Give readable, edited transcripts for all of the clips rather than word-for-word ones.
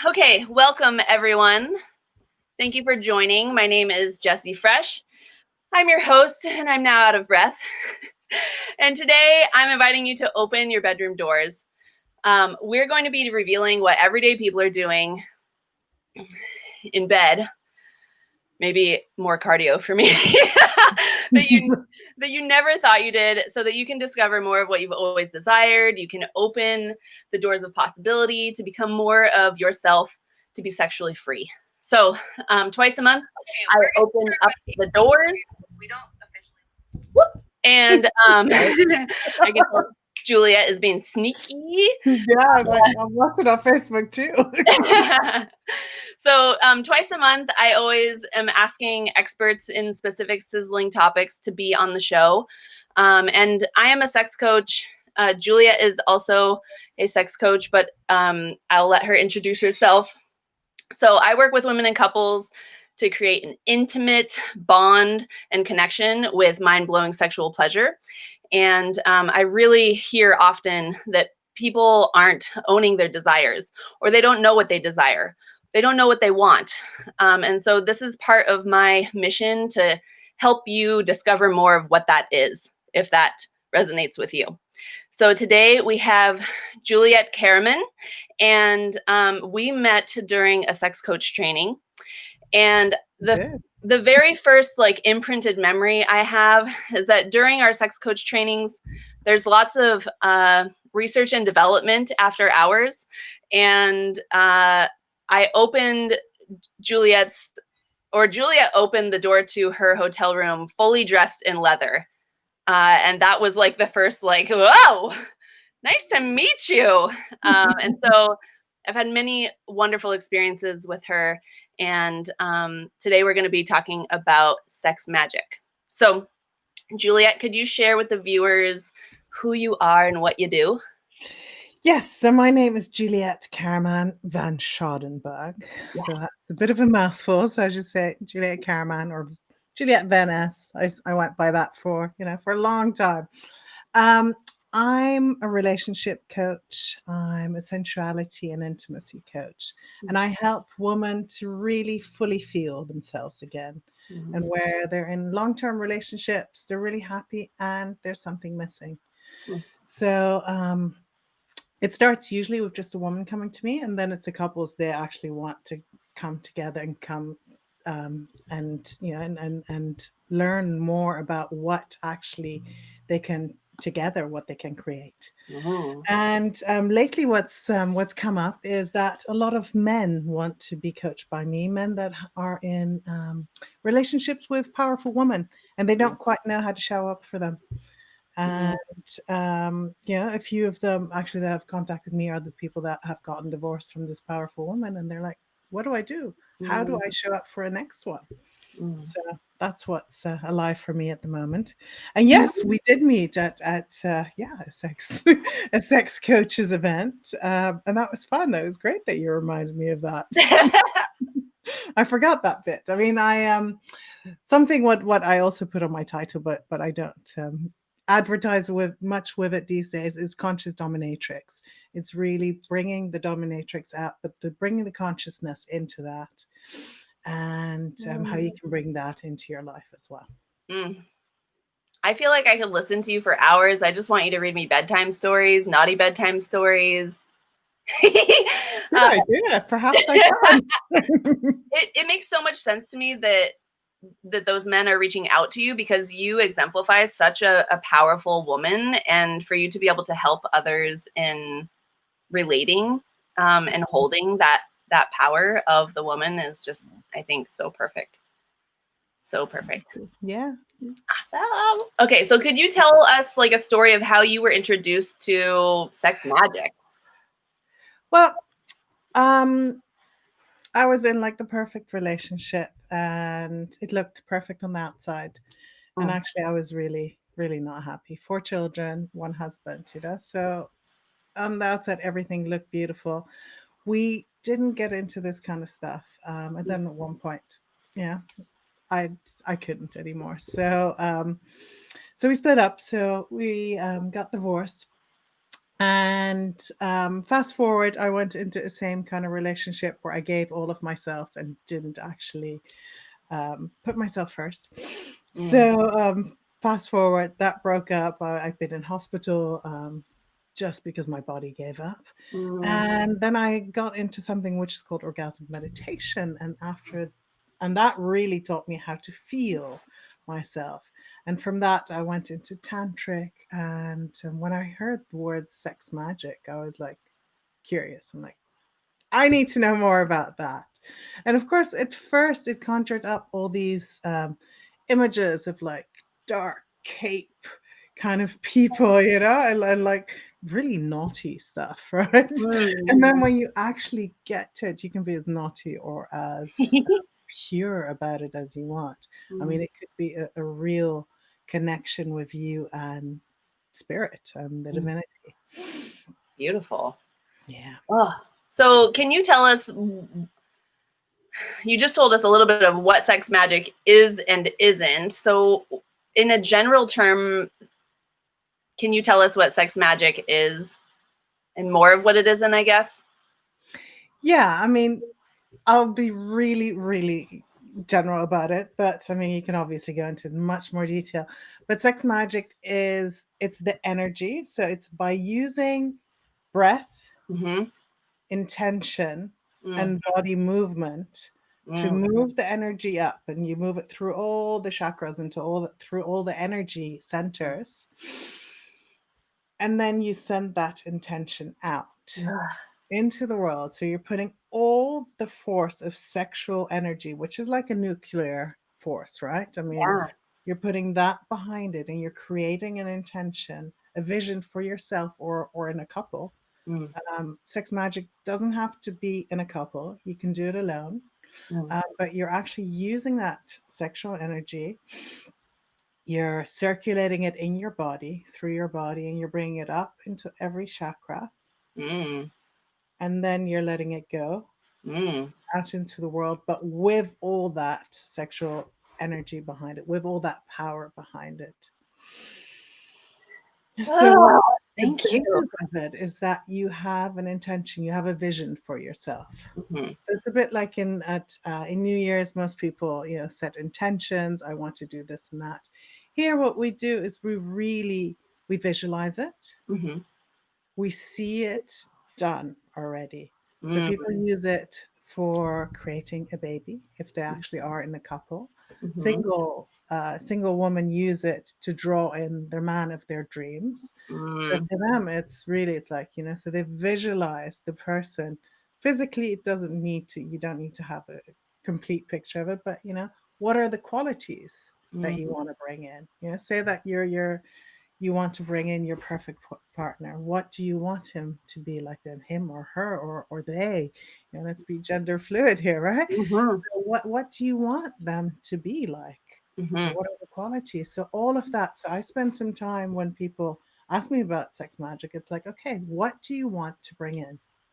Okay, welcome everyone. Thank you for joining. My name is Jessie Fresh. I'm your host and I'm now out of breath. And today I'm inviting you to open your bedroom doors. We're going to be revealing what everyday people are doing in bed. Maybe more cardio for me that you never thought you did, so that you can discover more of what you've always desired. You can open the doors of possibility to become more of yourself, to be sexually free. So twice a month, I open up the doors. We don't officially. Whoop, and I guess Juliette is being sneaky. Yeah, I'm watching on Facebook too. So twice a month, I always am asking experts in specific sizzling topics to be on the show. And I am a sex coach. Juliette is also a sex coach, but I'll let her introduce herself. So I work with women and couples to create an intimate bond and connection with mind-blowing sexual pleasure. And I really hear often that people aren't owning their desires, or they don't know what they desire. They don't know what they want. And so this is part of my mission to help you discover more of what that is, if that resonates with you. So today we have Juliette Karaman, and we met during a sex coach training. And the very first imprinted memory I have is that during our sex coach trainings, there's lots of research and development after hours. And I opened Juliette opened the door to her hotel room fully dressed in leather. And that was the first whoa, nice to meet you. And so I've had many wonderful experiences with her. And today we're going to be talking about sex magic. So Juliette, could you share with the viewers who you are and what you do? Yes, so my name is Juliette Karaman van Schadenberg. Yeah. So that's a bit of a mouthful. So I just say Juliette Karaman or Juliette Van S. I went by that for a long time. I'm a relationship coach. I'm a sensuality and intimacy coach. And I help women to really fully feel themselves again. Mm-hmm. And where they're in long-term relationships, they're really happy and there's something missing. Mm-hmm. So it starts usually with just a woman coming to me, and then it's the couples, they actually want to come together and come and learn more about what actually they can together, what they can create. Mm-hmm. And lately what's come up is that a lot of men want to be coached by me, men that are in relationships with powerful women, and they don't quite know how to show up for them. And a few of them actually that have contacted me are the people that have gotten divorced from this powerful woman, and they're like, what do I do? How do I show up for a next one? So that's what's alive for me at the moment. And yes, we did meet at a sex coaches event, and that was fun. It was great that you reminded me of that. I forgot that bit. I mean, I something what I also put on my title, but I don't advertise much with it these days, is conscious dominatrix. It's really bringing the dominatrix out, but bringing the consciousness into that, and how you can bring that into your life as well. I feel like I could listen to you for hours. I just want you to read me bedtime stories, naughty bedtime stories. Good idea. Perhaps I can. It makes so much sense to me that those men are reaching out to you, because you exemplify such a powerful woman, and for you to be able to help others in relating and holding that power of the woman is just, I think, so perfect. So perfect. Yeah. Awesome. Okay, so could you tell us a story of how you were introduced to sex magic? Well, I was in the perfect relationship, and it looked perfect on the outside. And actually I was really, really not happy. 4 children, 1 husband, so on the outside everything looked beautiful. We didn't get into this kind of stuff, and then at one point I couldn't anymore, so we split up. So we got divorced. And fast forward, I went into the same kind of relationship where I gave all of myself and didn't actually put myself first. So fast forward, that broke up. I've been in hospital just because my body gave up. And then I got into something which is called orgasmic meditation. And that really taught me how to feel myself. And from that, I went into tantric. And when I heard the word sex magic, I was like curious. I'm like, I need to know more about that. And of course, at first, it conjured up all these images of like dark cape kind of people, and like really naughty stuff, right? And then when you actually get to it, you can be as naughty or as pure about it as you want. I mean, it could be a real connection with you and spirit and the divinity. Beautiful. Yeah. Oh, so can you tell us, you just told us a little bit of what sex magic is and isn't. So in a general term, can you tell us what sex magic is and more of what it isn't, I guess? Yeah, I mean, I'll be really, really general about it, but I mean, you can obviously go into much more detail. But sex magic it's the energy. So it's by using breath, intention, and body movement to move the energy up, and you move it through all the chakras through all the energy centers. And then you send that intention out into the world. So you're putting all the force of sexual energy, which is like a nuclear force, right? I mean, you're putting that behind it, and you're creating an intention, a vision for yourself or in a couple. Sex magic doesn't have to be in a couple. You can do it alone. But you're actually using that sexual energy. You're circulating it in your body, through your body, and you're bringing it up into every chakra. And then you're letting it go out into the world, but with all that sexual energy behind it, with all that power behind it. So the beauty of it is that you have an intention, you have a vision for yourself. So it's a bit like in New Year's, most people, set intentions. I want to do this and that. Here, what we do is we visualize it. We see it done already. So people use it for creating a baby if they actually are in a couple. Single woman use it to draw in their man of their dreams. So for them, it's like, so they visualize the person physically. You don't need to have a complete picture of it, but what are the qualities that you want to bring in? Say that you want to bring in your perfect partner. What do you want him to be like them, him or her or they? Let's be gender fluid here, right? So what do you want them to be like? What are the qualities? So all of that. So I spend some time when people ask me about sex magic, it's like, okay, what do you want to bring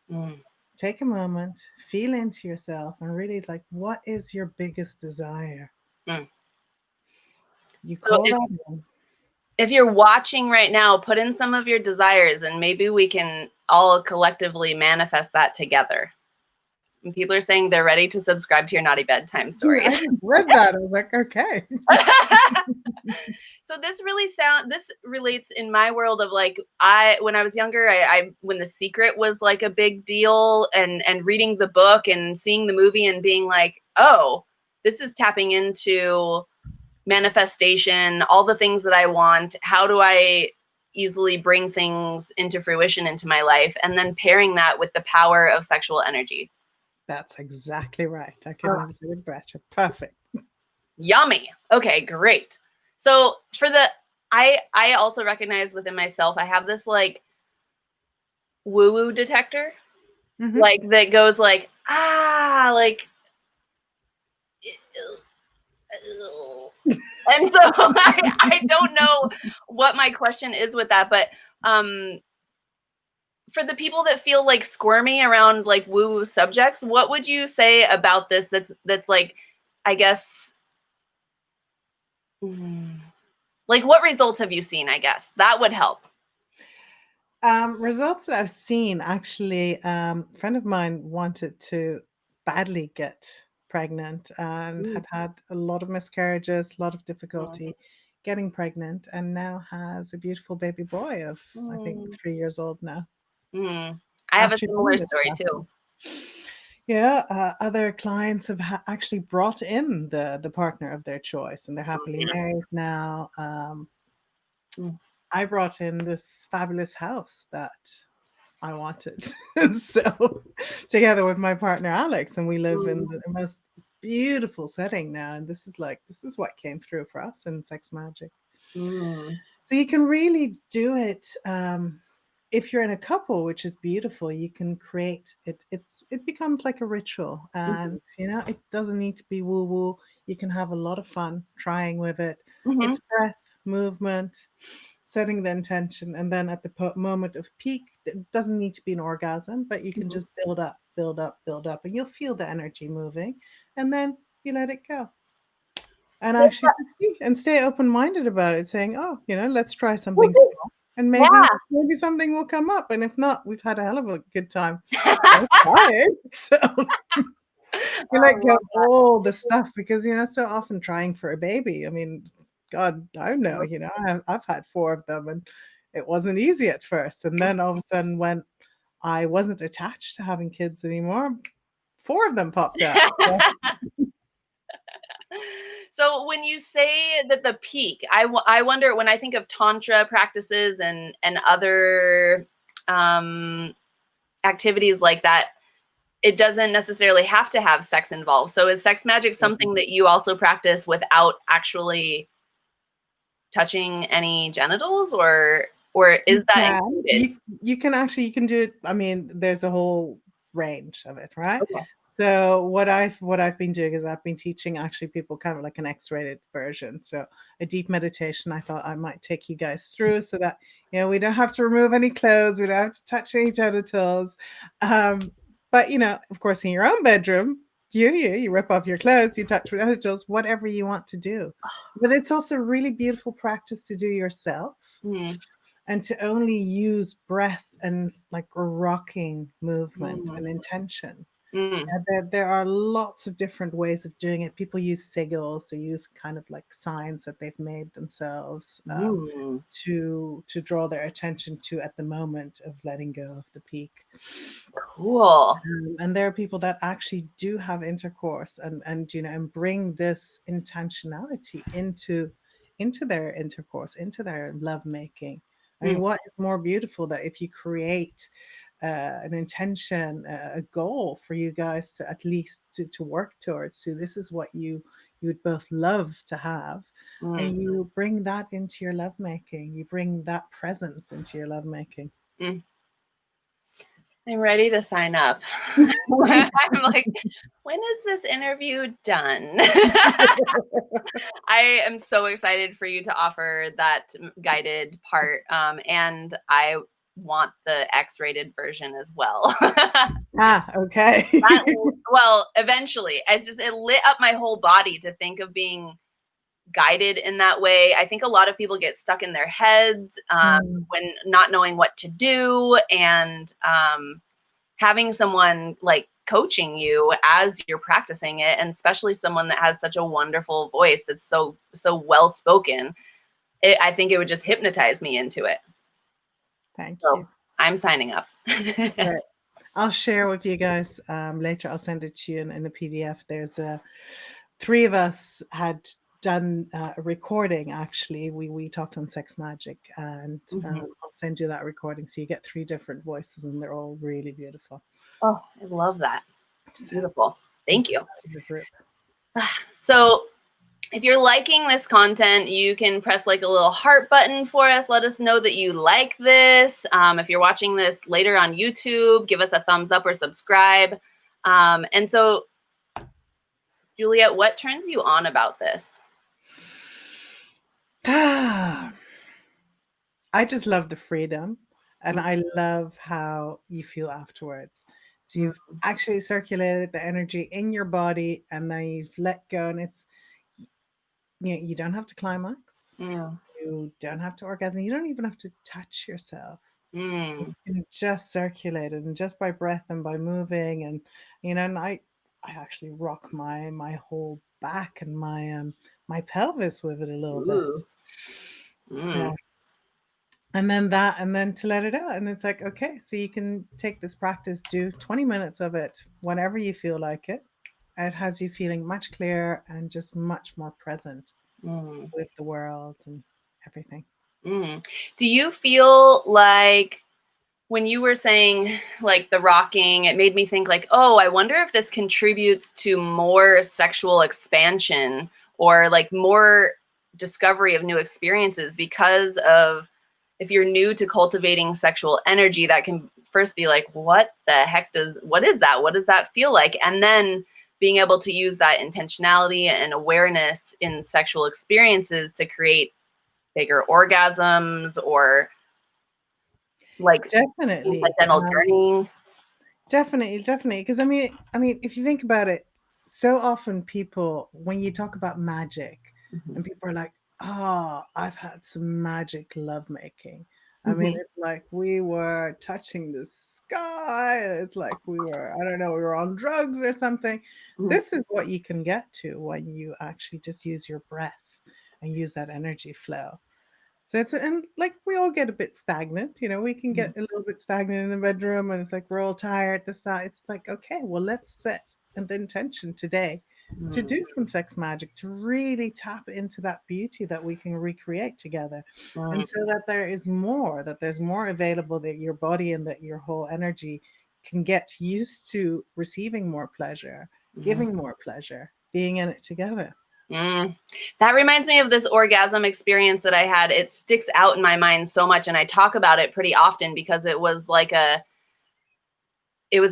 in? Take a moment, feel into yourself, and really it's like, what is your biggest desire? You call that in. If you're watching right now, put in some of your desires and maybe we can all collectively manifest that together. And people are saying they're ready to subscribe to your naughty bedtime stories. I read that. I was like, okay. So this relates in my world of like, when I was younger, when The Secret was like a big deal, and reading the book and seeing the movie and being like, oh, this is tapping into manifestation, all the things that I want. How do I easily bring things into fruition into my life? And then pairing that with the power of sexual energy. That's exactly right. I couldn't have said it better. Perfect. Yummy. Okay, great. So I also recognize within myself, I have this like woo-woo detector, like that goes like, like, and so I don't know what my question is with that, but for the people that feel like squirmy around like woo-woo subjects, what would you say about this that's like, I guess, like what results have you seen? I guess that would help. Results that I've seen actually, a friend of mine wanted to badly get pregnant and Mm, had a lot of miscarriages, a lot of mm, difficulty getting pregnant, and now has a beautiful baby boy of, I think, mm, 3 years old now mm. I have a after similar doing this story process. too. Yeah, other clients have actually brought in the partner of their choice, and they're Oh, happily yeah. married now. Mm, I brought in this fabulous house that I wanted. So together with my partner Alex, and we live in mm, the most beautiful setting now. And this is what came through for us in Sex Magic. mm, So you can really do it if you're in a couple, which is beautiful. You can create it. It becomes like a ritual, mhm, and it doesn't need to be woo woo. You can have a lot of fun trying with it. mhm, It's breath, movement, setting the intention, and then at the moment of peak, it doesn't need to be an orgasm, but you can mhm. just build up, build up, build up, and you'll feel the energy moving, and then you let it go. And actually just see and stay open-minded about it, saying, "Oh, let's try something small, and maybe something will come up, and if not, we've had a hell of a good time. Let's Yeah. try it." So you I let go love of all the stuff because, so often trying for a baby, I mean, God, I know, that. I've had 4 of them, and it wasn't easy at first, and then all of a sudden when I wasn't attached to having kids anymore, 4 of them popped out. So So when you say that the peak, I wonder when I think of tantra practices and other um, activities like that, it doesn't necessarily have to have sex involved. So is sex magic something that you also practice without actually touching any genitals, or you is that can. included? You can do it. I mean, there's a whole range of it, right? Okay. So what I've been doing is I've been teaching actually people kind of like an X-rated version. So a deep meditation I thought I might take you guys through so that we don't have to remove any clothes, we don't have to touch any genitals. But of course in your own bedroom, you rip off your clothes, you touch genitals, whatever you want to do. But it's also a really beautiful practice to do yourself Mm, and to only use breath and like a rocking movement mm, and intention. mm, There are lots of different ways of doing it. People use sigils, so use kind of like signs that they've made themselves mm. to draw their attention to at the moment of letting go of the peak. Cool. And there are people that actually do have intercourse and bring this intentionality into their intercourse, into their lovemaking. I Mm, mean, what is more beautiful that if you create an intention, a goal for you guys to at least to work towards. So this is what you would both love to have, mm, and you bring that into your lovemaking. You bring that presence into your lovemaking. mm. I'm ready to sign up. I'm like, when is this interview done? I am so excited for you to offer that guided part. And I want the X-rated version as well. Okay. Well, eventually. It lit up my whole body to think of being guided in that way. I think a lot of people get stuck in their heads Mm. when not knowing what to do, and having someone like coaching you as you're practicing it, and especially someone that has such a wonderful voice that's so well spoken, I think it would just hypnotize me into it. Thank So you. I'm signing up. Right. I'll share with you guys later. I'll send it to you in a PDF. There's 3 of us had done a recording. Actually, we talked on Sex Magic, and Mhm. I'll send you that recording so you get 3 different voices, and they're all really beautiful. Oh, I love that. So Beautiful. you Thank can you. in the group. So if you're liking this content, you can press like a little heart button for us. Let us know that you like this. If you're watching this later on YouTube, give us a thumbs up or subscribe. And so, Juliette, what turns you on about this? I just love the freedom, and Mm, I love how you feel afterwards. So you've actually circulated the energy in your body, and then you've let go, and it's you don't have to climax. mm, You don't have to orgasm. You don't even have to touch yourself. Mm. And just circulate it, and just by breath and by moving, and and I actually rock my whole back and my pelvis with it a little bit. Ooh. Mm. So, and then to let it out, and it's like, okay, so you can take this practice, do 20 minutes of it whenever you feel like it. It has you feeling much clearer and just much more present Mm. with the world and everything. Mm. Do you feel like when you were saying like the rocking, it made me think like, oh, I wonder if this contributes to more sexual expansion or like more discovery of new experiences because of if you're new to cultivating sexual energy, that can first be like, what is that? What does that feel like? And then being able to use that intentionality and awareness in sexual experiences to create bigger orgasms or like Definitely. incidental journeying. Definitely. Because I mean, if you think about it, so often people, when you talk about magic, Mhm. and people are like, "Oh, I've had some magic lovemaking." I mean, Mhm. it's like we were touching the sky, and it's like we were, I don't know, we were on drugs or something. Mhm. This is what you can get to when you actually just use your breath and use that energy flow. So and like we all get a bit stagnant, we can Mhm. get a little bit stagnant in the bedroom, and it's like we're all tired, this, that. It's like, okay, well, let's set the intention today to Mhm. do some sex magic, to really tap into that beauty that we can recreate together. And Mhm. so that there's more available, that your body and that your whole energy can get used to receiving more pleasure, Mhm. giving more pleasure, being in it together. Mm. That reminds me of this orgasm experience that I had. It sticks out in my mind so much, and I talk about it pretty often because it was a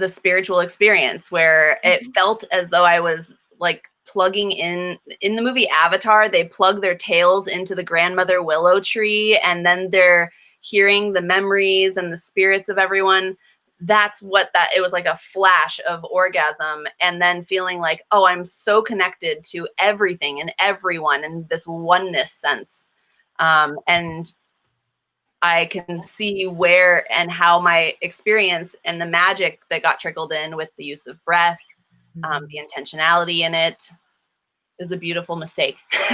spiritual experience where it Mhm. felt as though I was like plugging in the movie Avatar, they plug their tails into the grandmother willow tree and then they're hearing the memories and the spirits of everyone. That's what that it was like a flash of orgasm and then feeling like, oh, I'm so connected to everything and everyone in this oneness sense. And I can see where and how my experience and the magic that got trickled in with the use of breath, the Mhm. intentionality in it is a beautiful mistake. So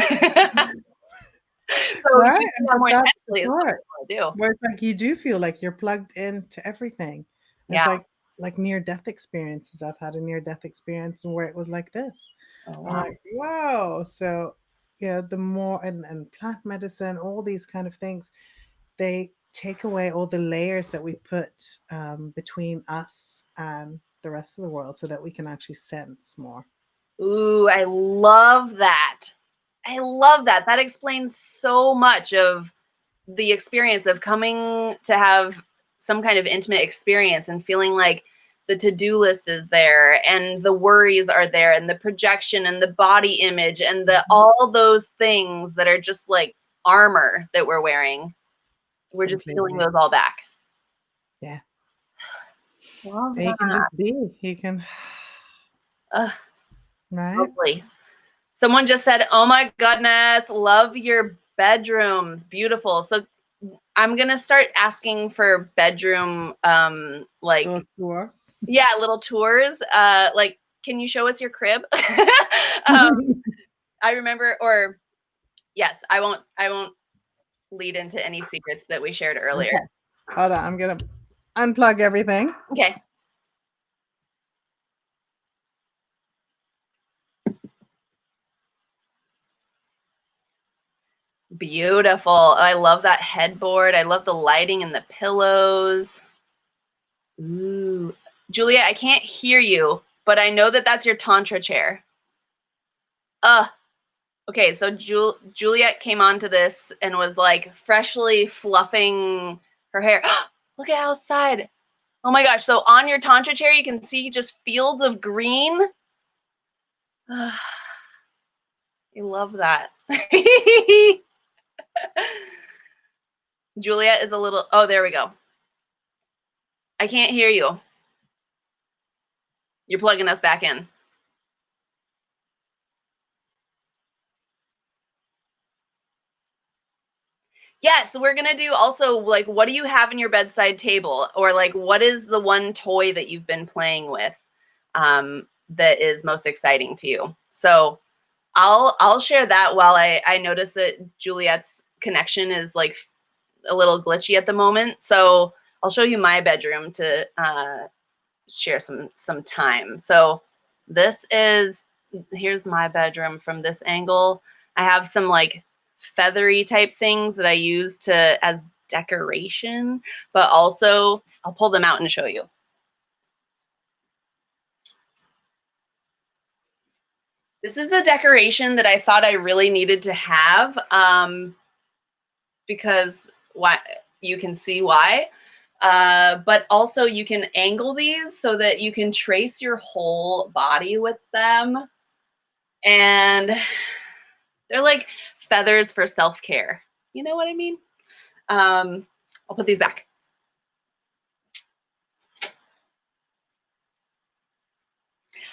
Right, using that but more that's the intensely is what part. I want to do. Where it's like you do feel like you're plugged into everything. It's Yeah. like near-death experiences. I've had a near-death experience where it was like this. Oh, I'm wow. like, wow. So yeah, the more, and plant medicine, all these kind of things, they take away all the layers that we put between us and the rest of the world, so that we can actually sense more. Ooh, I love that. I love that. That explains so much of the experience of coming to have some kind of intimate experience and feeling like the to-do list is there and the worries are there and the projection and the body image and the Mhm. all those things that are just like armor that we're wearing. We're just peeling Completely. those all back. Yeah. Love And you can that. just be. You can, Ugh, right? lovely. Someone just said, "Oh my goodness, love your bedrooms. Beautiful." So I'm gonna start asking for bedroom like Go tour. yeah, little tours. Like, can you show us your crib? um, I remember, or yes, I won't lead into any secrets that we shared earlier. Okay. Hold on. I'm gonna unplug everything. Okay. Beautiful. I love that headboard. I love the lighting and the pillows. Ooh. Julia, I can't hear you, but I know that that's your tantra chair. Uh, okay, so Juliette came onto this and was like freshly fluffing her hair. Look at outside. Oh my gosh. So on your tantra chair, you can see just fields of green. I love that. Juliette is a little, oh, there we go. I can't hear you. You're plugging us back in. Yes, we're going to do also, like, what do you have in your bedside table? Or, like, what is the one toy that you've been playing with that is most exciting to you? So I'll share that while I notice that Juliette's connection is, like, a little glitchy at the moment. So I'll show you my bedroom to share some time. So here's my bedroom from this angle. I have some, like, feathery type things that I use as decoration, but also I'll pull them out and show you. This is a decoration that I thought I really needed to have because you can see why. But also you can angle these so that you can trace your whole body with them. And they're like feathers for self-care. You know what I mean? I'll put these back.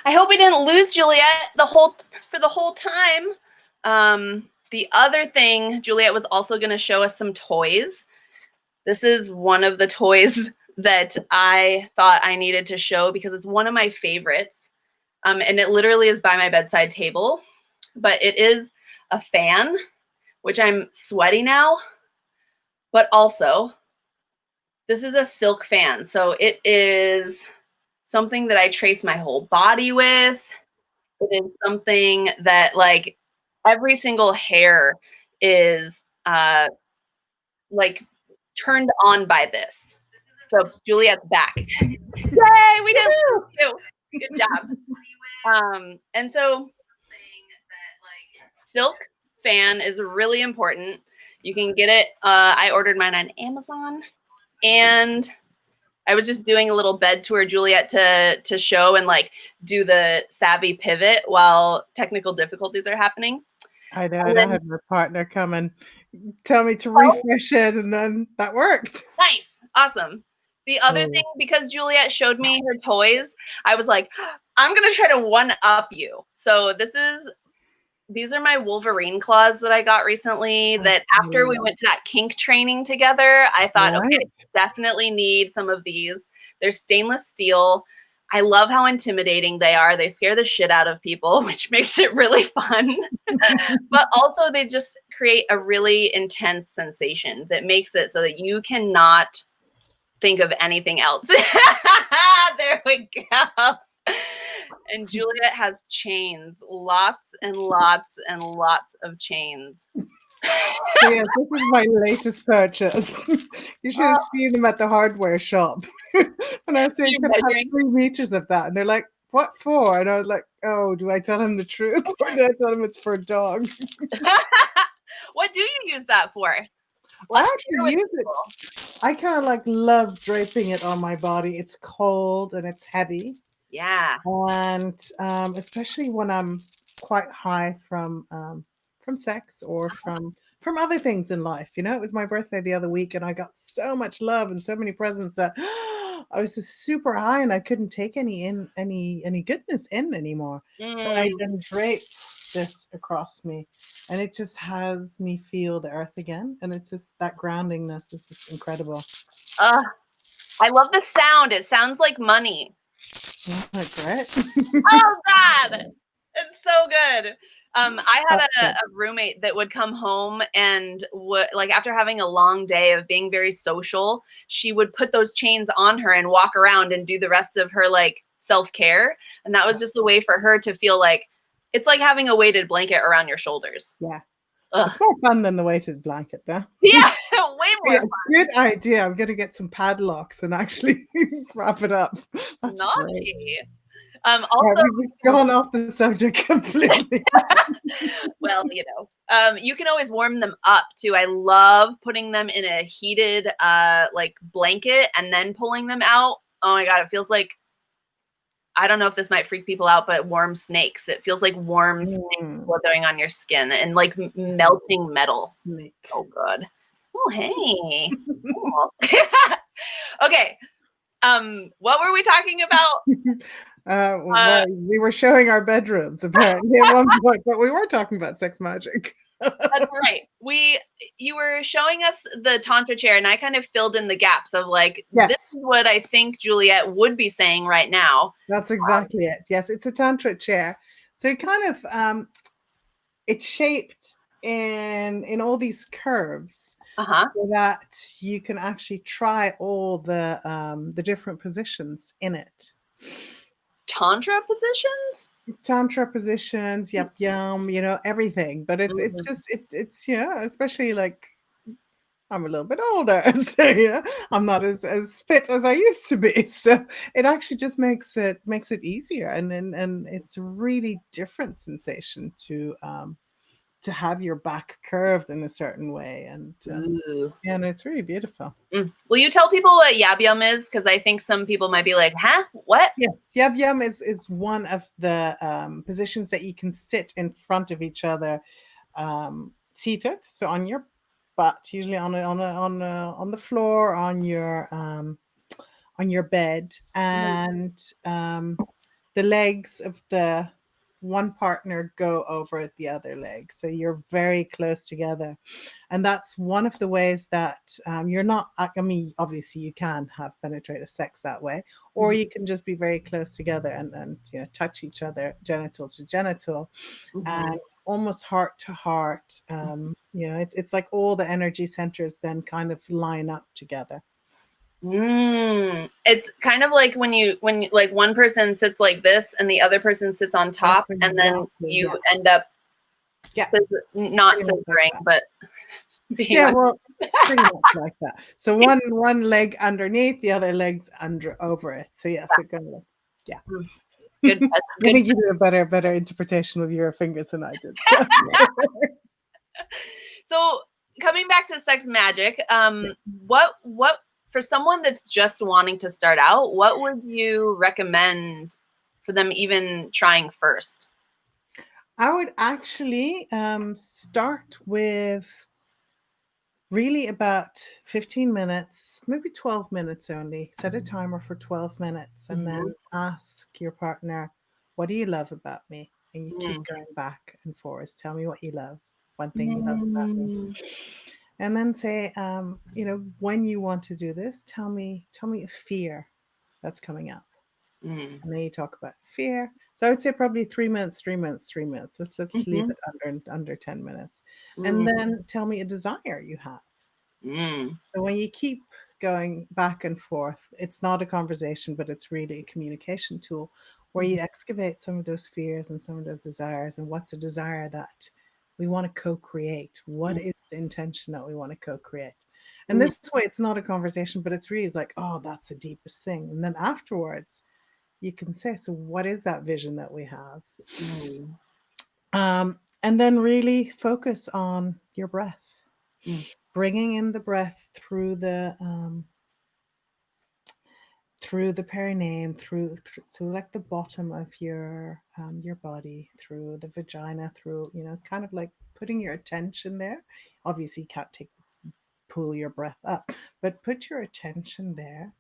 I hope we didn't lose Juliette for the whole time. The other thing, Juliette was also going to show us some toys. This is one of the toys that I thought I needed to show because it's one of my favorites. And it literally is by my bedside table. But it is a fan, which I'm sweaty now. But also, this is a silk fan. So it is something that I trace my whole body with. It is something that, like, every single hair is like turned on by this. So Juliette's back. Yay, we did it. Good job. And so silk fan is really important. You can get it. I ordered mine on Amazon, and I was just doing a little bed tour, Juliette, to show and, like, do the savvy pivot while technical difficulties are happening. I know. I had my partner come and tell me to refresh it, and then that worked. Nice. Awesome. The other thing, because Juliette showed me her toys, I was like, I'm going to try to one-up you. So these are my Wolverine Claws that I got recently that after we went to that kink training together, I thought, okay, definitely need some of these. They're stainless steel. I love how intimidating they are. They scare the shit out of people, which makes it really fun. But also they just create a really intense sensation that makes it so that you cannot think of anything else. There we go. And Juliette has chains, lots and lots and lots of chains. So yes, this is my latest purchase. You should have seen them at the hardware shop. And I was saying, can I have 3 meters of that? And they're like, what for? And I was like, oh, do I tell him the truth? Or do I tell him it's for a dog? What do you use that for? I actually use it. I kind of like love draping it on my body. It's cold and it's heavy. Yeah. And especially when I'm quite high from sex or from other things in life. You know, it was my birthday the other week and I got so much love and so many presents that I was just super high and I couldn't take any goodness in anymore. So I then draped this across me and it just has me feel the earth again. And it's just that groundingness is just incredible. I love the sound. It sounds like money. That's great. Oh God, it's so good. I had a roommate that would come home and would, like, after having a long day of being very social, she would put those chains on her and walk around and do the rest of her, like, self-care. And that was just a way for her to feel like it's like having a weighted blanket around your shoulders. Yeah. It's more fun than the weighted blanket, though. Yeah, way more fun. Good idea. I'm going to get some padlocks and actually wrap it up. That's naughty. Great. Also, we've gone off the subject completely. Well, you know, you can always warm them up too. I love putting them in a heated, like, blanket and then pulling them out. Oh my God, it feels like, I don't know if this might freak people out, but warm snakes. It feels like warm snakes slithering on your skin and like melting metal. Oh, good. Oh, hey. Cool. Okay. What were we talking about? Well, we were showing our bedrooms apparently at one point, but we were talking about sex magic. That's right. You were showing us the Tantra chair, and I kind of filled in the gaps of like, this Yes, is what I think Juliette would be saying right now. that's exactly it. Yes, it's a tantra chair. So it kind of it's shaped in all these curves Uh-huh. so that you can actually try all the different positions in it. Tantra positions? Tantra positions, yep, yum, everything. But it's Mhm. just it's especially like I'm a little bit older, so I'm not as fit as I used to be. So it actually just makes it easier, and it's a really different sensation to have your back curved in a certain way, and Ooh. yeah, and it's really beautiful. Will you tell people what yab yum is? Because I think some people might be like, huh? What? Yes, yab yum is one of the positions that you can sit in front of each other, seated, so on your butt, usually on the floor, on your bed, and the legs of the one partner go over the other leg. So you're very close together. And that's one of the ways that you're not, I mean, obviously you can have penetrative sex that way, or you can just be very close together and touch each other genital to genital and almost heart to heart. It's like all the energy centers then kind of line up together. It's kind of like when like one person sits like this and the other person sits on top, That's and then exactly, you yeah. end up Yeah, not pretty much like scissoring, that. but being Yeah, on. well, pretty much like that. So one leg underneath, the other leg's over it. So yes, it kind of, yeah. Good, I good. think you did a better interpretation with your fingers than I did. So coming back to sex magic, Yes. what for someone that's just wanting to start out, what would you recommend for them even trying first? I would actually start with really about 15 minutes, maybe 12 minutes only. Set a timer for 12 minutes and then ask your partner, what do you love about me? And you keep going back and forth. Tell me what you love. One thing you love about me. And then say, when you want to do this, tell me a fear that's coming up. And then you talk about fear. So I would say probably 3 minutes, 3 minutes, 3 minutes. Let's leave it under 10 minutes. And then tell me a desire you have. So when you keep going back and forth, it's not a conversation, but it's really a communication tool where you excavate some of those fears and some of those desires. And what's a desire that we want to co-create? What is the intention that we want to co-create? And this way, it's not a conversation, but it's really like, oh, that's the deepest thing. And then afterwards, you can say, so what is that vision that we have? And then really focus on your breath. Bringing in the breath through the perineum, through so like the bottom of your body, through the vagina, through kind of like putting your attention there. Obviously, you can't pull your breath up, but put your attention there.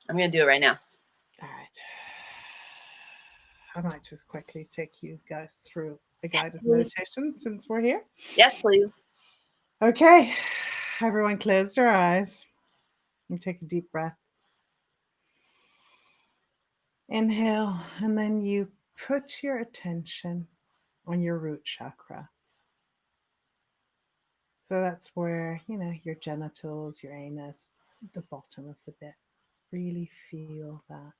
I'm gonna do it right now. All right. I might just quickly take you guys through a guided meditation since we're here. Yes, please. Okay, everyone close their eyes and take a deep breath. Inhale, and then you put your attention on your root chakra. So that's where, your genitals, your anus, the bottom of the bit. Really feel that.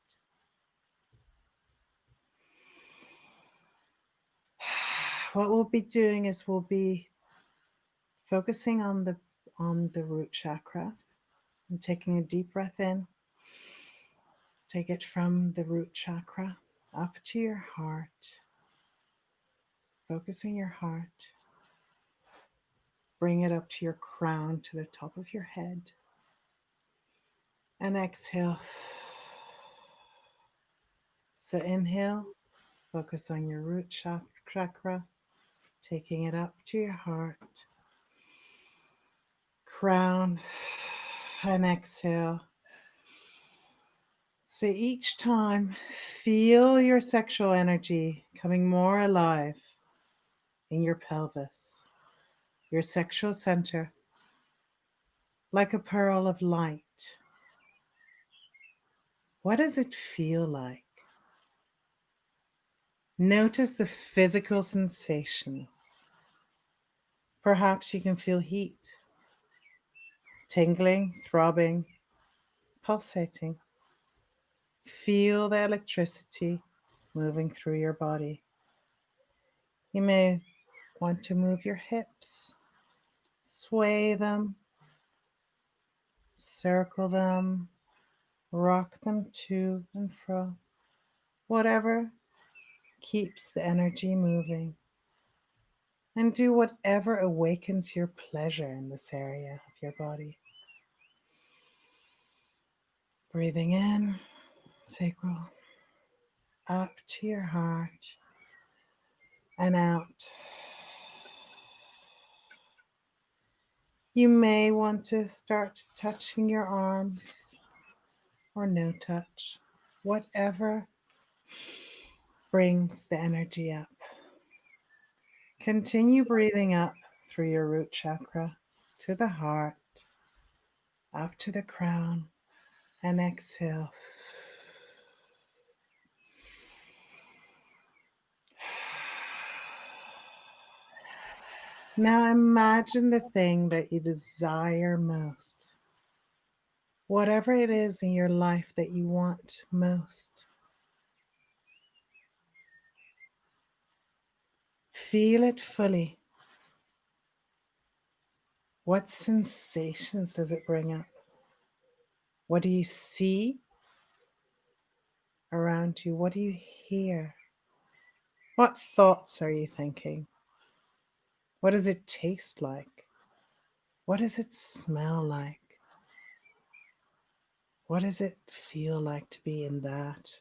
What we'll be doing is we'll be focusing on the root chakra and taking a deep breath in. Take it from the root chakra up to your heart. Focusing your heart. Bring it up to your crown, to the top of your head. And exhale. So inhale, focus on your root chakra, taking it up to your heart. Crown, and exhale. So each time, feel your sexual energy coming more alive in your pelvis. your sexual center, like a pearl of light. What does it feel like? Notice the physical sensations. Perhaps you can feel heat, tingling, throbbing, pulsating. Feel the electricity moving through your body. You may want to move your hips, sway them, circle them, rock them to and fro. Whatever keeps the energy moving. And do whatever awakens your pleasure in this area of your body. Breathing in, sacral, up to your heart, and out. You may want to start touching your arms or no touch, whatever brings the energy up. Continue breathing up through your root chakra to the heart, up to the crown, and exhale. Now imagine the thing that you desire most. Whatever it is in your life that you want most. Feel it fully. What sensations does it bring up? What do you see around you? What do you hear? What thoughts are you thinking? What does it taste like? What does it smell like? What does it feel like to be in that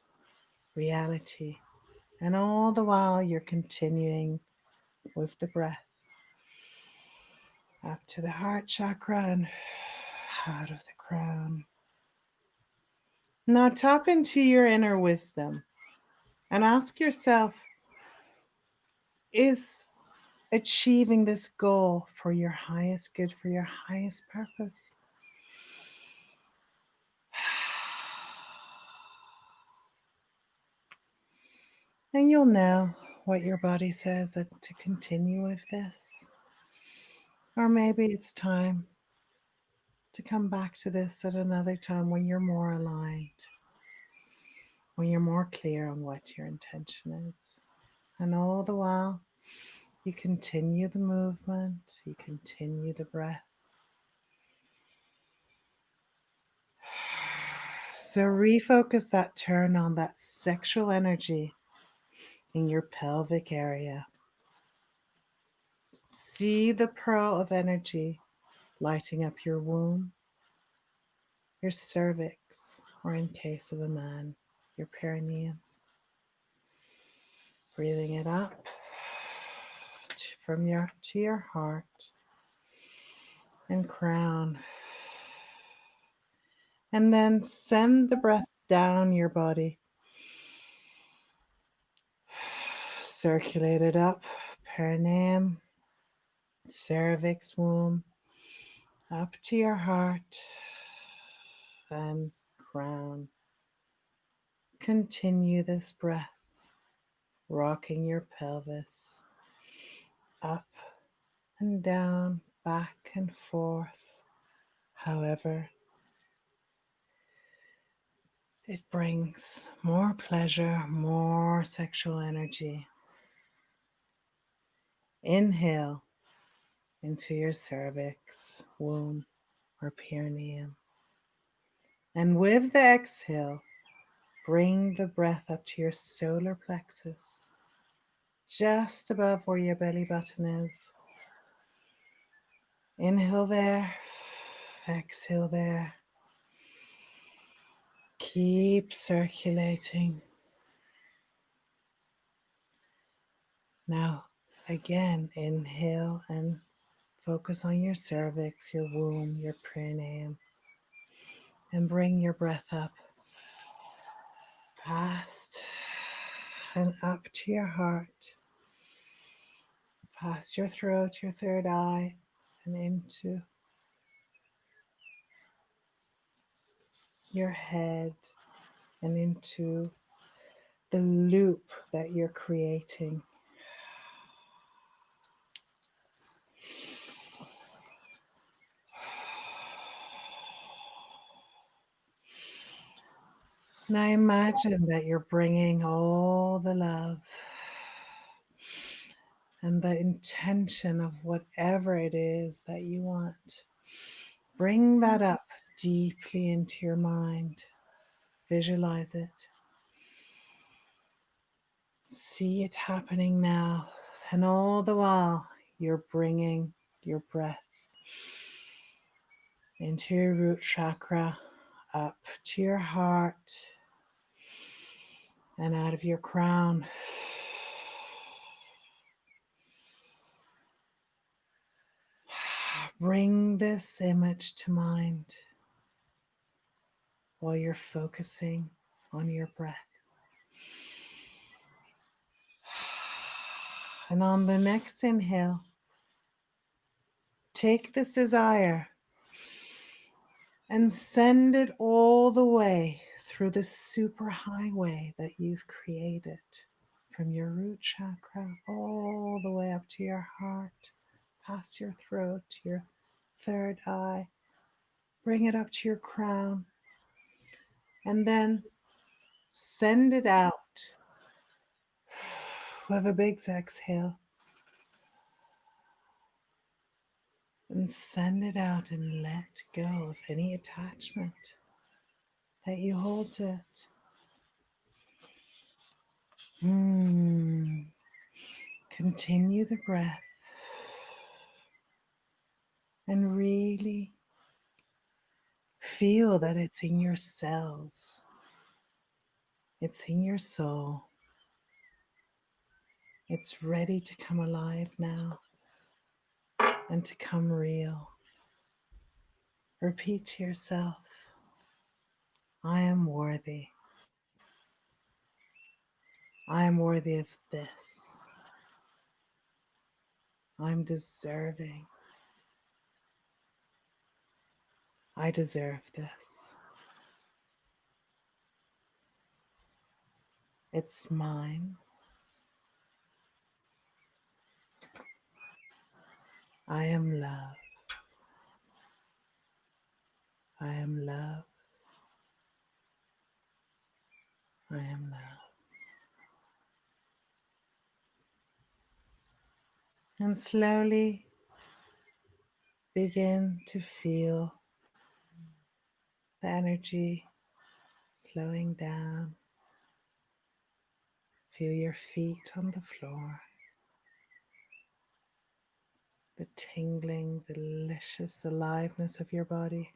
reality? And all the while you're continuing with the breath up to the heart chakra and out of the crown. Now tap into your inner wisdom and ask yourself, is achieving this goal for your highest good, for your highest purpose? And you'll know what your body says to continue with this. Or maybe it's time to come back to this at another time when you're more aligned, when you're more clear on what your intention is. And all the while, you continue the movement, you continue the breath. So refocus that turn on that sexual energy in your pelvic area. See the pearl of energy lighting up your womb, your cervix, or in case of a man, your perineum. Breathing it up to your heart and crown. And then send the breath down your body. Circulate it up, perineum, cervix, womb, up to your heart and crown. Continue this breath, rocking your pelvis up and down, back and forth. However, it brings more pleasure, more sexual energy. Inhale into your cervix, womb, or perineum. And with the exhale, bring the breath up to your solar plexus, just above where your belly button is. Inhale there, exhale there. Keep circulating. Now, again, inhale and focus on your cervix, your womb, your perineum, and bring your breath up, past and up to your heart, Past your throat, your third eye, and into your head and into the loop that you're creating. And I imagine that you're bringing all the love and the intention of whatever it is that you want. Bring that up deeply into your mind. Visualize it. See it happening now. And all the while, you're bringing your breath into your root chakra, up to your heart, and out of your crown. Bring this image to mind while you're focusing on your breath. And on the next inhale, take this desire and send it all the way through the super highway that you've created, from your root chakra all the way up to your heart, past your throat, to your third eye. Bring it up to your crown, and then send it out with a big exhale. And send it out and let go of any attachment that you hold to it. Continue the breath and really feel that it's in your cells. It's in your soul. It's ready to come alive now and to come real. Repeat to yourself, I am worthy. I am worthy of this. I'm deserving. I deserve this. It's mine. I am love. I am love. I am love. And slowly begin to feel the energy slowing down. Feel your feet on the floor. The tingling, delicious aliveness of your body.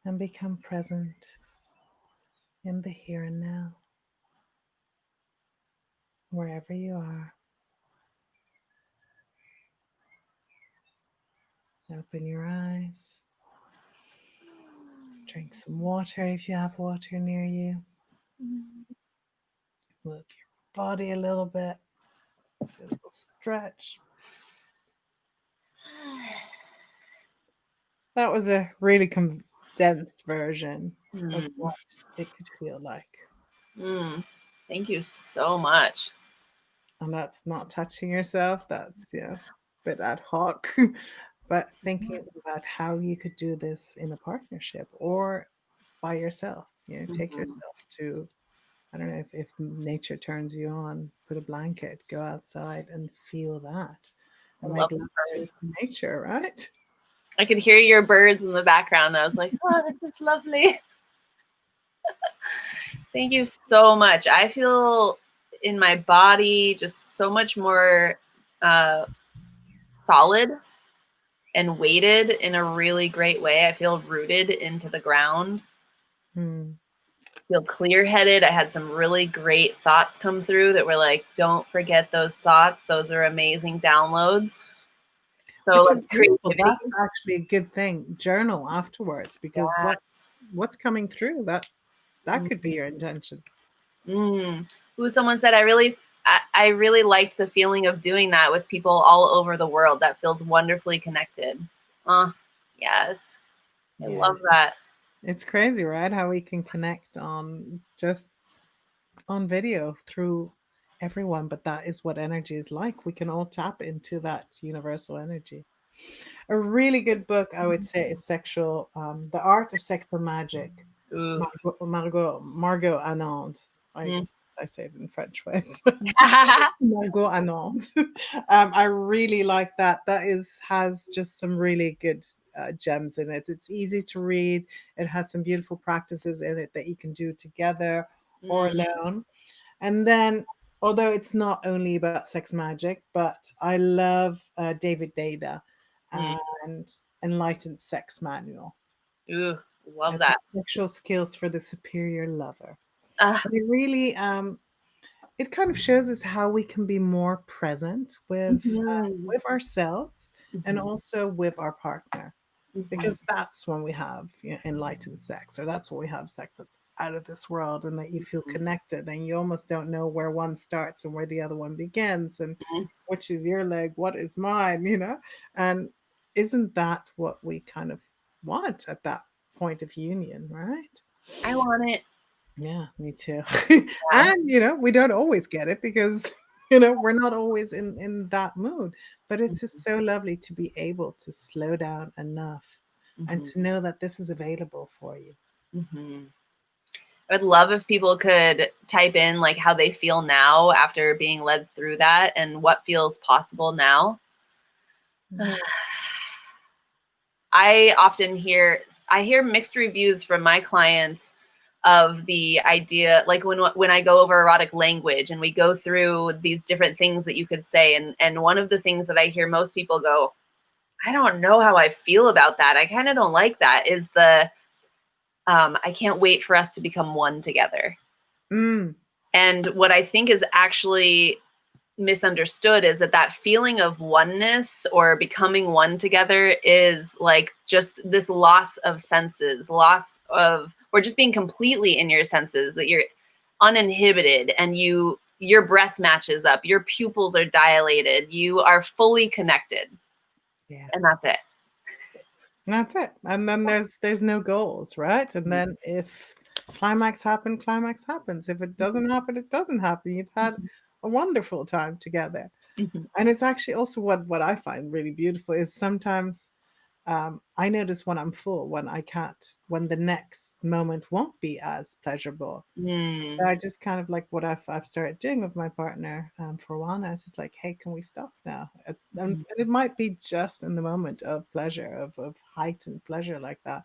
And become present in the here and now, wherever you are. Open your eyes. Drink some water if you have water near you. Move your body a little bit. A little stretch. That was a really condensed version of what it could feel like. Thank you so much. And that's not touching yourself. That's, a bit ad hoc. But thinking about how you could do this in a partnership or by yourself. Take yourself to, I don't know, if nature turns you on, put a blanket, go outside and feel that. And make love to nature, right? I could hear your birds in the background. I was like, oh, this is lovely. Thank you so much. I feel in my body just so much more solid and weighted in a really great way. I feel rooted into the ground. Feel clear-headed. I had some really great thoughts come through that were like, don't forget those thoughts. Those are amazing downloads. So which is beautiful. That's actually a good thing. Journal afterwards, because what's coming through, that could be your intention. Someone said, I really I really like the feeling of doing that with people all over the world. That feels wonderfully connected. Yes. I Yeah. love that. It's crazy, right? How we can connect on just on video through everyone, but that is what energy is like. We can all tap into that universal energy. A really good book, I would say, is Sexual, The Art of Sexual Magic. Ooh. Margot Anand. I Mm. I say it in French way. Margot Anand. I really like that. That has just some really good gems in it. It's easy to read. It has some beautiful practices in it that you can do together or Mm. alone. And then, although it's not only about sex magic, but I love David Data Mm. and Enlightened Sex Manual. Ooh, love It's that. sexual skills for the superior lover. Uh, And it really it kind of shows us how we can be more present mhm. with ourselves and Mhm. also with our partner, Mhm. because that's when we have, you know, enlightened sex, or that's when we have sex that's out of this world, and that you feel connected and you almost don't know where one starts and where the other one begins, and Mhm. which is your leg, what is mine, you know. And isn't that what we kind of want at that point of union, right? I want it. Yeah, me too. Yeah. And, you know, we don't always get it because, you know, we're not always in that mood. But it's just so lovely to be able to slow down enough and Mhm. to know that this is available for you. Mhm. I would love if people could type in like how they feel now after being led through that and what feels possible now. Mm. I hear mixed reviews from my clients of the idea, like when I go over erotic language and we go through these different things that you could say, and one of the things that I hear most people go, I don't know how I feel about that, I kind of don't like that, is the I can't wait for us to become one together. Mm. And what I think is actually misunderstood is that that feeling of oneness or becoming one together is like just this loss of senses, loss of, or just being completely in your senses, that you're uninhibited and your breath matches up, your pupils are dilated, you are fully connected, Yeah. and that's it. That's it. And then there's no goals, right? And then if climax happens. If it doesn't happen, it doesn't happen. You've had a wonderful time together. Mhm. And it's actually also what I find really beautiful is sometimes I notice when I'm full, when I can't, when the next moment won't be as pleasurable. Mm. I just kind of like what I've started doing with my partner for a while now. It's just like, hey, can we stop now? And it might be just in the moment of pleasure, of heightened pleasure like that.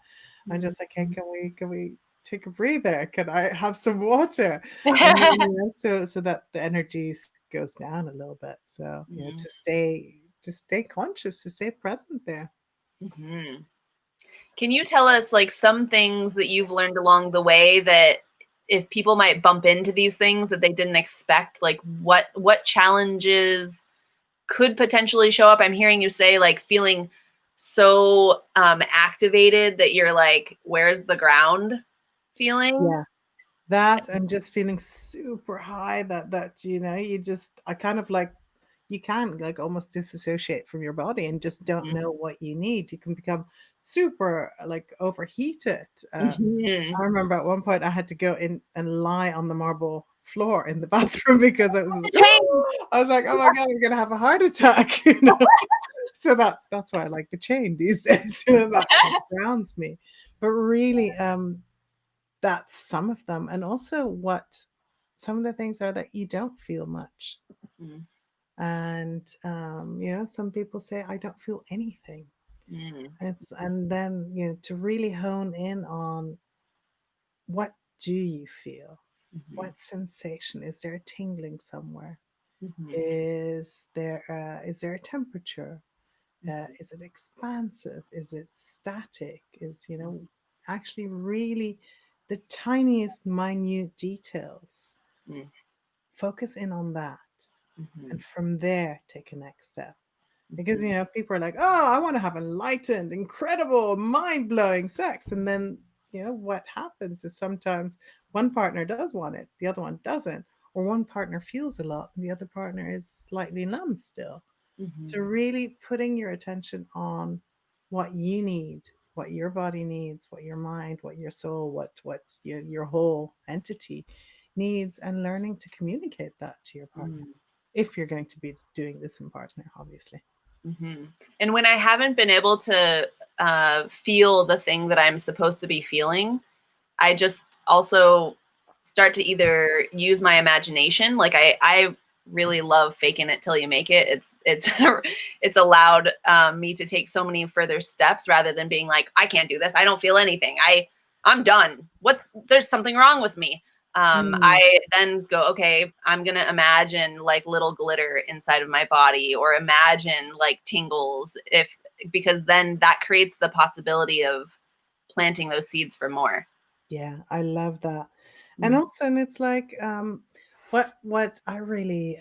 I'm just like, hey, can we take a breather? Can I have some water? And then, you know, so that the energy goes down a little bit. So, you know, Mhm. to stay conscious, to stay present there. Mhm. Can you tell us like some things that you've learned along the way that if people might bump into these things that they didn't expect, like what challenges could potentially show up? I'm hearing you say like feeling so activated that you're like, where's the ground feeling? Yeah. That and just feeling super high that, you know, you just I kind of like you can like almost disassociate from your body and just don't know what you need. You can become super like overheated. Mhm. I remember at one point I had to go in and lie on the marble floor in the bathroom because The change. I was like, oh my God, I'm gonna have a heart attack, you know. So that's why I like the chain these days, you know, that grounds me. But really, that's some of them. And also what some of the things are that you don't feel much. Mhm. And you know, some people say, I don't feel anything. Mhm. And then, you know, to really hone in on what do you feel? Mhm. What sensation? Is there a tingling somewhere? Mhm. Is there a temperature? Is it expansive? Is it static? Is, you know, actually really the tiniest minute details? Mhm. Focus in on that. Mhm. And from there, take a next step. Because, Mhm. you know, people are like, oh, I want to have enlightened, incredible, mind blowing sex. And then, you know, what happens is sometimes one partner does want it, the other one doesn't. or one partner feels a lot and the other partner is slightly numb still. So Mm-hmm. really putting your attention on what you need, what your body needs, what your mind, what your soul, what your whole entity needs, and learning to communicate that to your partner. If you're going to be doing this in partner, obviously. Mm-hmm. And when I haven't been able to feel the thing that I'm supposed to be feeling, I just also start to either use my imagination. Like I really love faking it till you make it. It's it's allowed me to take so many further steps rather than being like, I can't do this. I don't feel anything. I'm done. There's something wrong with me. I then go, okay, I'm going to imagine like little glitter inside of my body, or imagine like tingles, because then that creates the possibility of planting those seeds for more. Yeah, I love that. And also, and it's like what I really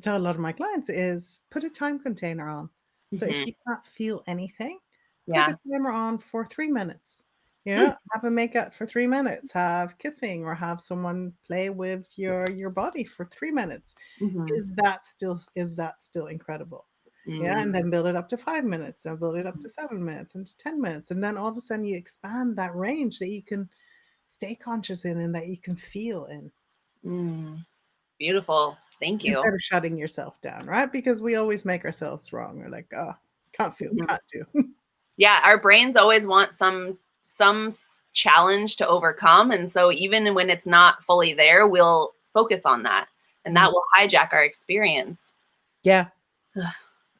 tell a lot of my clients is put a time container on. So if Mm-hmm. you can't feel anything, put Yeah. a timer on for 3 minutes. Yeah, have a makeout for 3 minutes, have kissing, or have someone play with your body for 3 minutes. Mm-hmm. Is that still incredible? Yeah, and then build it up to 5 minutes, and build it up to 7 minutes, and to 10 minutes, and then all of a sudden you expand that range that you can stay conscious in and that you can feel in. Beautiful. Thank you. Instead of shutting yourself down, right? Because we always make ourselves wrong. We're like, oh, can't feel, can't do. Yeah, our brains always want some challenge to overcome, and so even when it's not fully there, we'll focus on that, and that will hijack our experience. Yeah.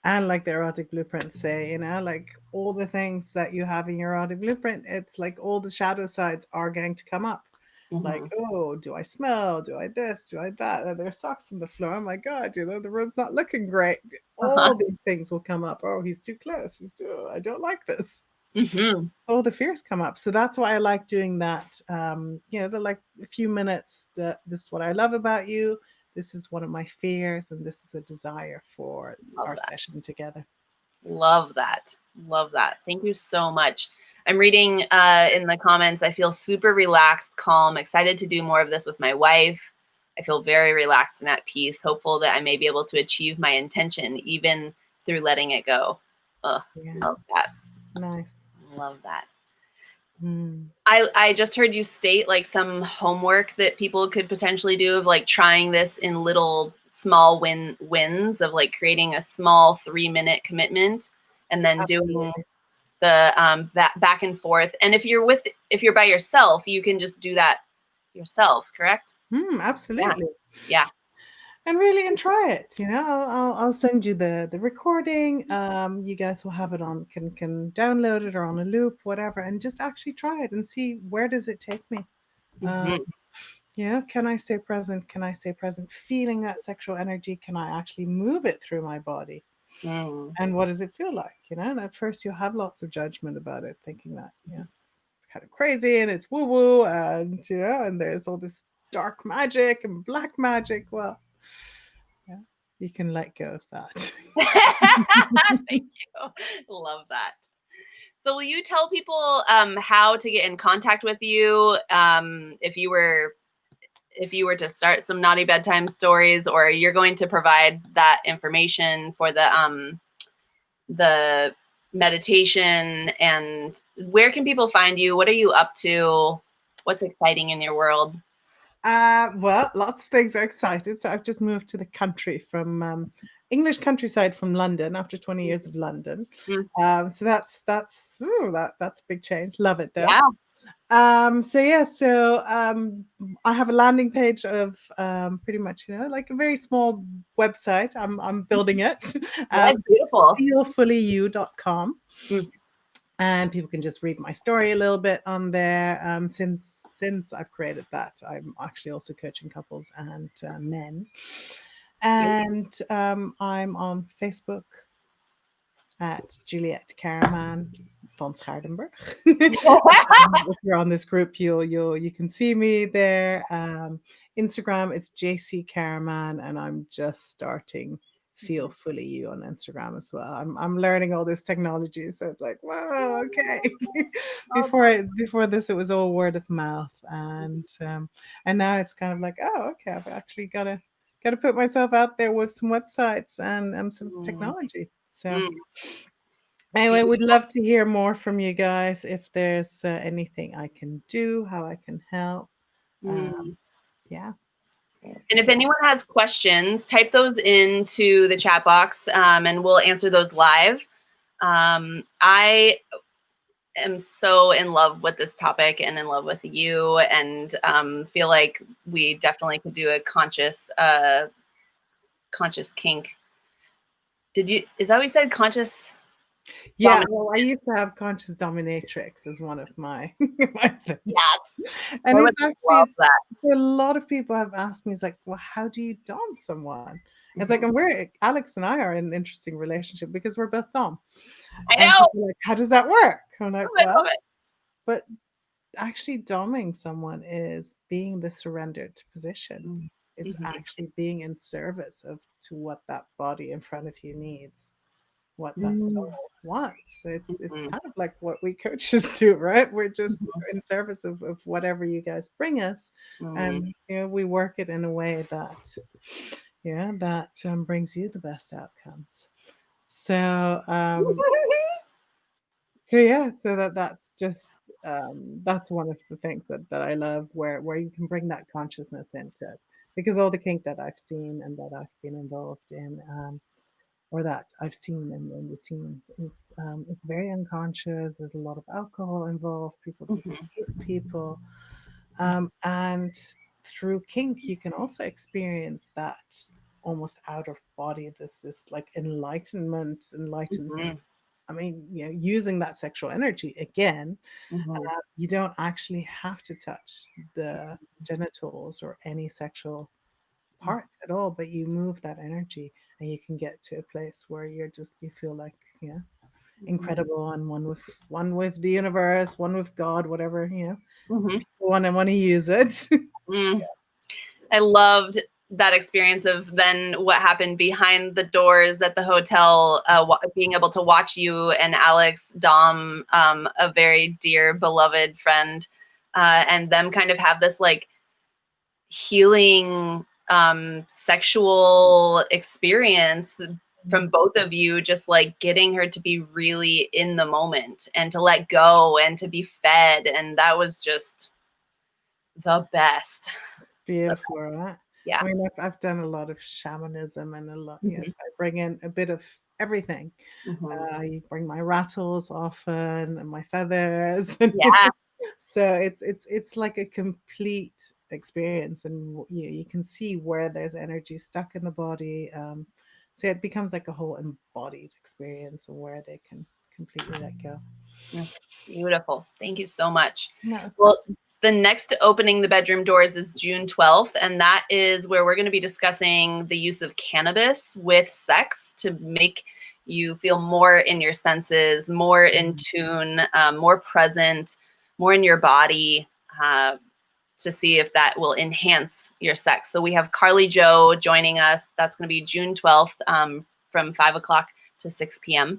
And like the erotic blueprint say, like all the things that you have in your erotic blueprint, it's like all the shadow sides are going to come up. Like, oh, do I smell? Do I this? Do I that? Are there socks on the floor? Oh my God, the room's not looking great. All these things will come up. Oh, he's too close. I don't like this. So all the fears come up. So that's why I like doing that. They're like a few minutes. This is what I love about you. This is one of my fears, and this is a desire for our session together. Love that. Love that. Thank you so much. I'm reading in the comments, I feel super relaxed, calm, excited to do more of this with my wife. I feel very relaxed and at peace, hopeful that I may be able to achieve my intention, even through letting it go. Love that. Nice. Love that. I just heard you state like some homework that people could potentially do of like trying this in little small wins of like creating a small 3-minute commitment and then doing the back and forth. And if you're by yourself, you can just do that yourself, correct? Absolutely. Yeah. And try it. I'll send you the recording. You guys will have it on, can download it or on a loop, whatever, and just actually try it and see, where does it take me? Can I stay present? Can I stay present feeling that sexual energy? Can I actually move it through my body? And what does it feel like? And at first you'll have lots of judgment about it, thinking that it's kind of crazy and it's woo-woo, and and there's all this dark magic and black magic. Well, you can let go of that. Thank you. Love that. So will you tell people how to get in contact with you if you were to start some naughty bedtime stories, or you're going to provide that information for the meditation, and where can people find you? What are you up to? What's exciting in your world? Well, lots of things are excited. So I've just moved to the country from English countryside from London after 20 years of London. So that's a big change. Love it though. Yeah. So I have a landing page of pretty much, like a very small website. I'm building it. That's beautiful. feelfullyu.com. And people can just read my story a little bit on there. Since I've created that, I'm actually also coaching couples and men. And I'm on Facebook at Juliette Karaman von Schaardenberg. If you're on this group, you can see me there. Instagram, it's JC Karaman, and I'm just starting feel fully you on Instagram as well. I'm learning all this technology, so it's like, whoa, okay. Before this, it was all word of mouth, and now it's kind of like, oh, okay, I've actually got to put myself out there with some websites and some technology. So anyway, we'd love to hear more from you guys. If there's anything I can do, how I can help. Yeah. And if anyone has questions, type those into the chat box, and we'll answer those live. I am so in love with this topic and in love with you, and feel like we definitely could do a conscious kink. Is that what you said? Conscious? Yeah, well, I used to have conscious dominatrix as one of my things. Yes. And it's actually a lot of people have asked me, it's like, well, how do you dom someone? It's like, and Alex and I are in an interesting relationship because we're both dom. I know. Like, how does that work? I'm like, well, but actually doming someone is being the surrendered position. It's actually being in service to what that body in front of you needs, what that soul wants. So it's kind of like what we coaches do, right? We're just in service of whatever you guys bring us, and we work it in a way that brings you the best outcomes. So that's just that's one of the things that I love, where you can bring that consciousness into it, because all the kink that I've seen and that I've been involved in, or that I've seen in the scenes, is very unconscious. There's a lot of alcohol involved. People hit people, and through kink, you can also experience that almost out of body. This like enlightenment. I mean, using that sexual energy again. You don't actually have to touch the genitals or any sexual parts at all, but you move that energy and you can get to a place where you feel like incredible, and one with the universe, one with God, whatever want to use it. I loved that experience of then what happened behind the doors at the hotel, being able to watch you and Alex dom a very dear beloved friend, and them kind of have this like healing sexual experience from both of you, just like getting her to be really in the moment and to let go and to be fed. And that was just the best. Beautiful, right? Yeah. I mean, I've done a lot of shamanism and a lot. Yes, I bring in a bit of everything. You bring my rattles often and my feathers. Yeah. So it's like a complete experience, and you can see where there's energy stuck in the body. So it becomes like a whole embodied experience, where they can completely let go. Beautiful. Thank you so much. Well, the next opening the bedroom doors is June 12th, and that is where we're going to be discussing the use of cannabis with sex to make you feel more in your senses, more in tune, more present, more in your body, to see if that will enhance your sex. So we have Carly Joe joining us. That's going to be June 12th from 5 o'clock to 6 p.m.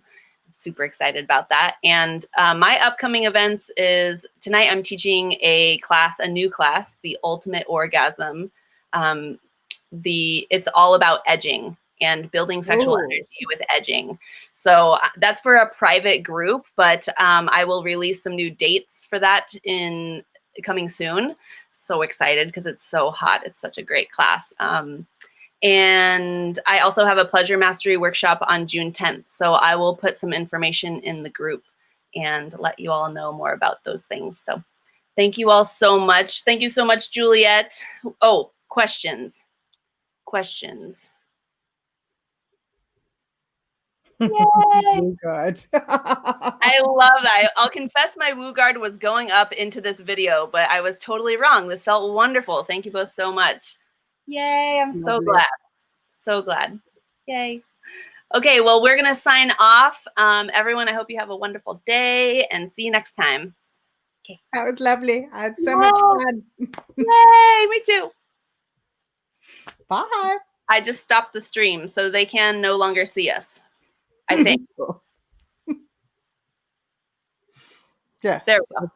Super excited about that. And my upcoming events is tonight I'm teaching a new class, The Ultimate Orgasm. It's all about edging and building sexual energy with edging. So that's for a private group, but I will release some new dates for that coming soon. So excited because it's so hot. It's such a great class. And I also have a pleasure mastery workshop on June 10th. So I will put some information in the group and let you all know more about those things. So thank you all so much. Thank you so much, Juliette. Oh, questions. Yay! Guard. I love that. I'll confess my woo guard was going up into this video, but I was totally wrong. This felt wonderful. Thank you both so much. Yay, I'm so glad. So glad. Yay. Okay, well, we're going to sign off. Everyone, I hope you have a wonderful day and see you next time. Okay. That was lovely. I had so much fun. Yay, me too. Bye. I just stopped the stream, so they can no longer see us, I think. Yes. There we go.